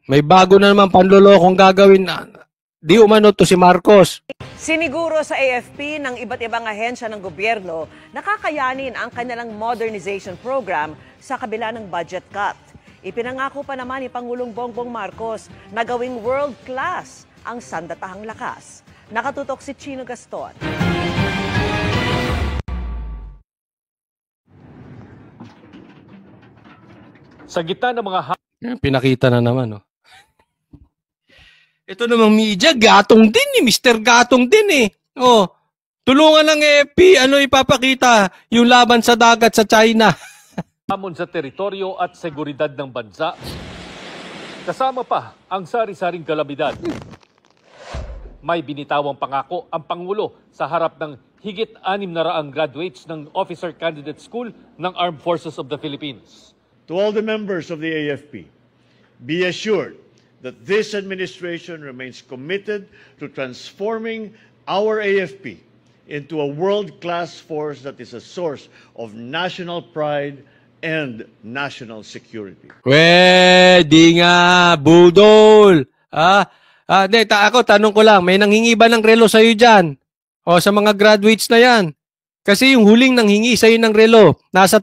May bago na naman panlolokong gagawin na. Di umano to si Marcos. Siniguro sa AFP ng iba't ibang ahensya ng gobyerno na kakayanin ang kanilang modernization program sa kabila ng budget cut. Ipinangako pa naman ni Pangulong Bongbong Marcos na gawing world-class ang sandatahang lakas. Nakatutok si Chino Gaston. Sa gitna ng mga Pinakita na naman, no? Ito namang media, gatong din eh. Mr. Gatong din eh. Oh, tulungan ng AFP, ano ipapakita? Yung laban sa dagat sa China. hamon sa teritoryo at seguridad ng bansa. Kasama pa ang sari-saring kalamidad. May binitawang pangako ang Pangulo sa harap ng higit 600 graduates ng Officer Candidate School ng Armed Forces of the Philippines. To all the members of the AFP, be assured that this administration remains committed to transforming our AFP into a world-class force that is a source of national pride and national security. Di nga, budol. Ako, tanong ko lang, may nanghingi ba ng relo sa'yo dyan? O sa mga graduates na yan? Kasi yung huling nanghingi sa'yo ng relo, nasa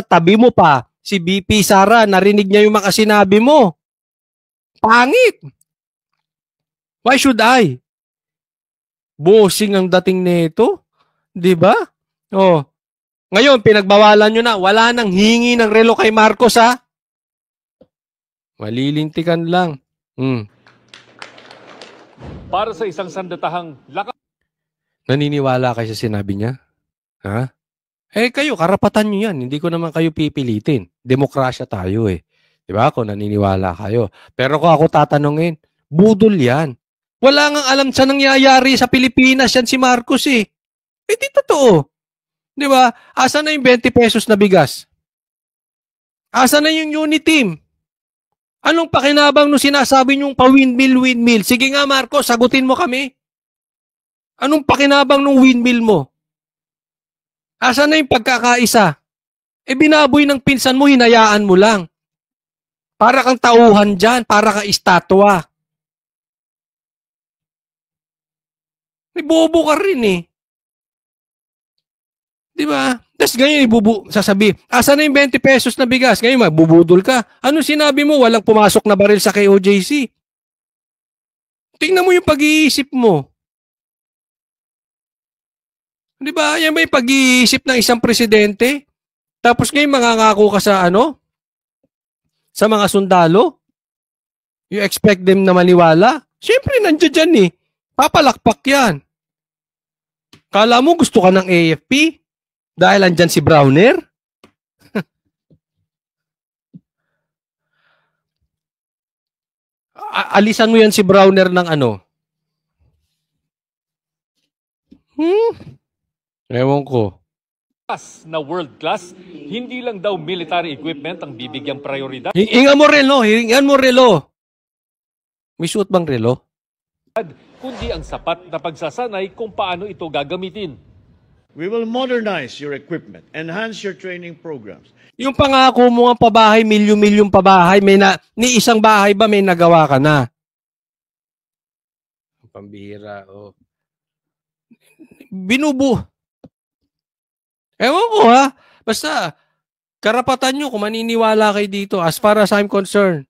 tabi mo pa, si BP Sara, narinig niya yung mga sinabi mo. Pangit! Why should I? Bossing ang dating nito. Diba? Oh. Ngayon, pinagbawalan nyo na. Wala nang hingi ng relo kay Marcos, ha? Malilintikan lang. Para sa isang sandatahang lakas. Naniniwala kayo sa sinabi niya? Ha? Kayo, karapatan nyo yan. Hindi ko naman kayo pipilitin. Demokrasya tayo eh. Diba? Kung naniniwala kayo. Pero kung ako tatanungin, budol yan. Wala ngang alam sa nangyayari sa Pilipinas yan si Marcos eh. Di totoo. Diba? Asa na yung 20 pesos na bigas? Asa na yung unit team? Anong pakinabang nung sinasabi nyong pa-windmill? Sige nga Marcos, sagutin mo kami. Anong pakinabang nung windmill mo? Asa na yung pagkakaisa? Binaboy ng pinsan mo, hinayaan mo lang. Para kang tauhan dyan, para kang estatwa. May bobo ka rin eh. Diba? Tapos ganyan, sasabi, asa na yung 20 pesos na bigas? Ngayon, magbubudol ka. Ano sinabi mo? Walang pumasok na baril sa KOJC. Tingnan mo yung pag-iisip mo. Diba? Yan ba yung pag-iisip ng isang presidente? Tapos ngayon, mangangako ka sa ano? Sa mga sundalo? You expect them na maniwala? Siyempre, nandiyan dyan eh. Papalakpak yan. Kala mo gusto ka ng AFP? Dahil andyan si Browner? Alisan mo yan si Browner ng ano? Ewan ko. Na world class, hindi lang daw military equipment ang bibigyang prioridad. Hingan mo relo, hingan mo relo. May suot bang relo? Kundi ang sapat na pagsasanay kung paano ito gagamitin. We will modernize your equipment, enhance your training programs. Yung pangako mo nga pabahay, milyon-milyon pabahay, ni isang bahay ba may nagawa ka na? Pambihira, oh. Ewan ko ha. Basta, karapatan nyo kung maniniwala kayo dito. As far as I'm concerned,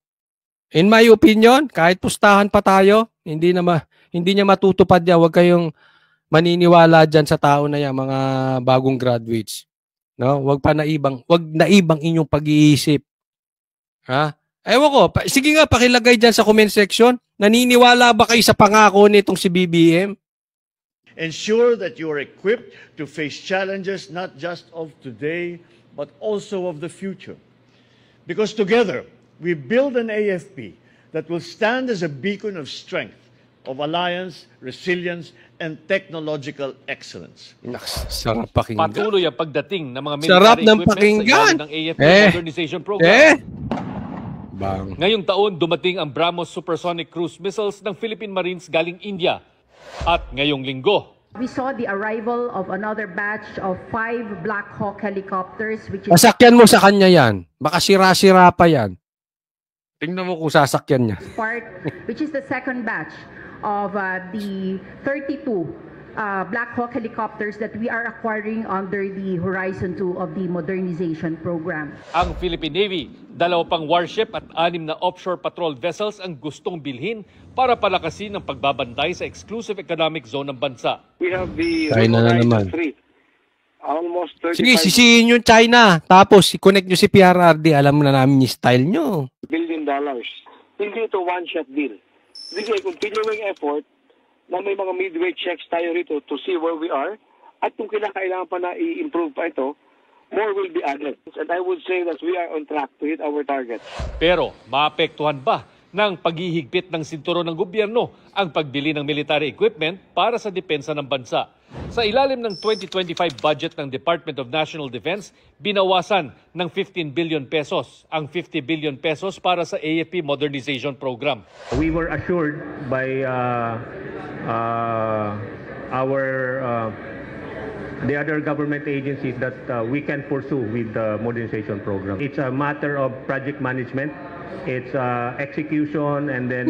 in my opinion, kahit pustahan pa tayo, hindi niya matutupad yan. Huwag kayong maniniwala dyan sa tao na yan, mga bagong graduates. No? Huwag naibang inyong pag-iisip. Ha? Ewan ko. Sige nga, pakilagay dyan sa comment section. Naniniwala ba kayo sa pangako nitong si BBM? Ensure that you are equipped to face challenges not just of today, but also of the future. Because together, we build an AFP that will stand as a beacon of strength, of alliance, resilience, and technological excellence. Sarap pakinggan. Patuloy ang pagdating ng mga sarap military ng equipment pakinggan. sa ilalim ng AFP modernization program. Ngayong taon, dumating ang BrahMos supersonic cruise missiles ng Philippine Marines galing India. At ngayong linggo, we saw the arrival of another batch of 5 Black Hawk helicopters which is... Pasakyan mo sa kanya yan. Baka sira-sira pa yan. Tingnan mo kung sasakyan niya. which is the second batch of the 32 Black Hawk helicopters that we are acquiring under the Horizon 2 of the modernization program. Ang Philippine Navy, 2 pang warship at 6 na offshore patrol vessels ang gustong bilhin para palakasin ang pagbabantay sa exclusive economic zone ng bansa. We have the China na naman. 3, almost 35 Sige, sisihin yung China. Tapos, i-connect nyo si PRRD. Alam na namin yung style nyo. billion dollars. Hindi ito one-shot deal. This is a continuing effort na may mga midway checks tayo rito to see where we are. At kung kailangan pa na i-improve pa ito, more will be added. And I would say that we are on track to hit our target. Pero maapektuhan ba ng paghihigpit ng sinturon ng gobyerno ang pagbili ng military equipment para sa depensa ng bansa? Sa ilalim ng 2025 budget ng Department of National Defense, binawasan ng 15 billion pesos ang 50 billion pesos para sa AFP Modernization Program. We were assured by the other government agencies that we can pursue with the modernization program. It's a matter of project management. It's execution and then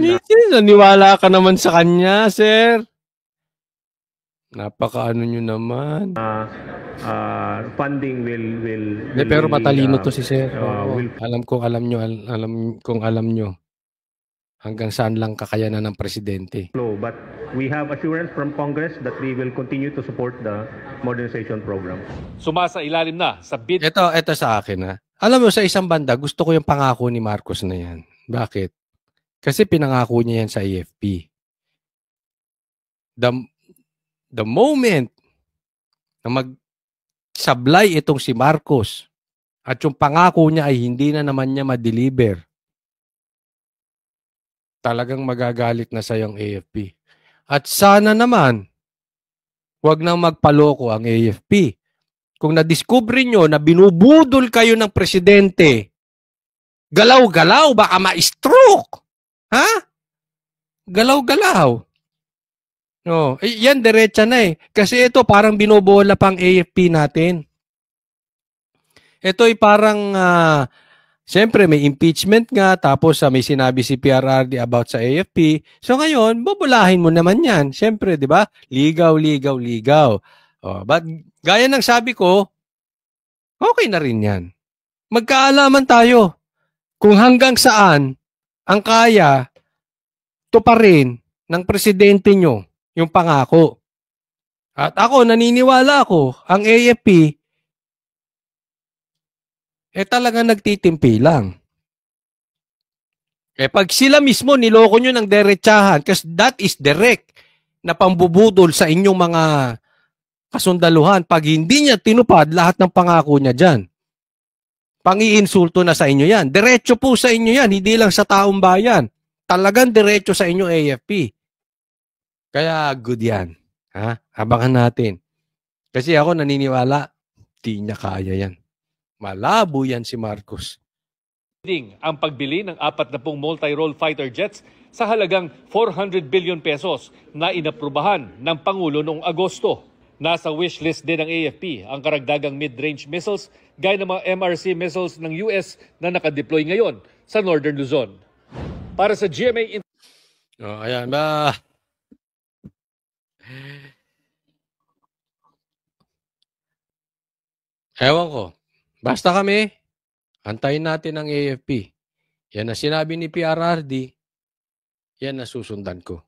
Naniwala ka naman sa kanya, sir. Napakaano nyo naman. funding will Pero matalino to si sir. will Alam kong alam nyo. Hanggang saan lang kakayanan ng presidente. flow. But we have assurance from Congress that we will continue to support the modernization program. Sumasa ilalim na sa bid Ito sa akin ha. Alam mo, sa isang banda, gusto ko yung pangako ni Marcos na yan. Bakit? Kasi pinangako niya yan sa AFP. The moment na magsablay itong si Marcos at yung pangako niya ay hindi na naman niya ma-deliver, talagang magagalit na sa yung AFP. At sana naman, huwag nang magpaloko ang AFP. Kung nadiskubre nyo na binubudol kayo ng presidente, galaw-galaw, baka ma-stroke. Ha? Galaw-galaw. No, yan diretsa na eh. Kasi ito parang binobola pang AFP natin. Ito ay parang siyempre may impeachment nga, tapos may sinabi si PRRD about sa AFP. So ngayon, bubulahin mo naman yan. Siyempre, di ba? Ligaw. But gaya ng sabi ko, okay na rin yan. Magkaalaman tayo kung hanggang saan ang kaya tuparin ng presidente nyo yung pangako. At ako, naniniwala ako, ang AFP talaga nagtitimpi lang. Pag sila mismo niloko nyo ng derechahan, kasi that is direct na pambubudol sa inyong mga kasundaluhan, pag hindi niya tinupad lahat ng pangako niya dyan, pang-iinsulto na sa inyo yan. Diretso po sa inyo yan, hindi lang sa taong bayan. Talagang diretso sa inyo AFP. Kaya good yan. Ha? Abangan natin. Kasi ako naniniwala, di niya kaya yan. Malabo yan si Marcos. ang pagbili ng 40 multi-role fighter jets sa halagang 400 billion pesos na inaprubahan ng Pangulo noong Agosto. Nasa wishlist din ng AFP ang karagdagang mid-range missiles gaya ng mga MRC missiles ng US na nakadeploy ngayon sa Northern Luzon. Para sa GMA... Ayan ba? Ewan ko. Basta kami, antayin natin ang AFP. Yan na sinabi ni PRRD, yan na susundan ko.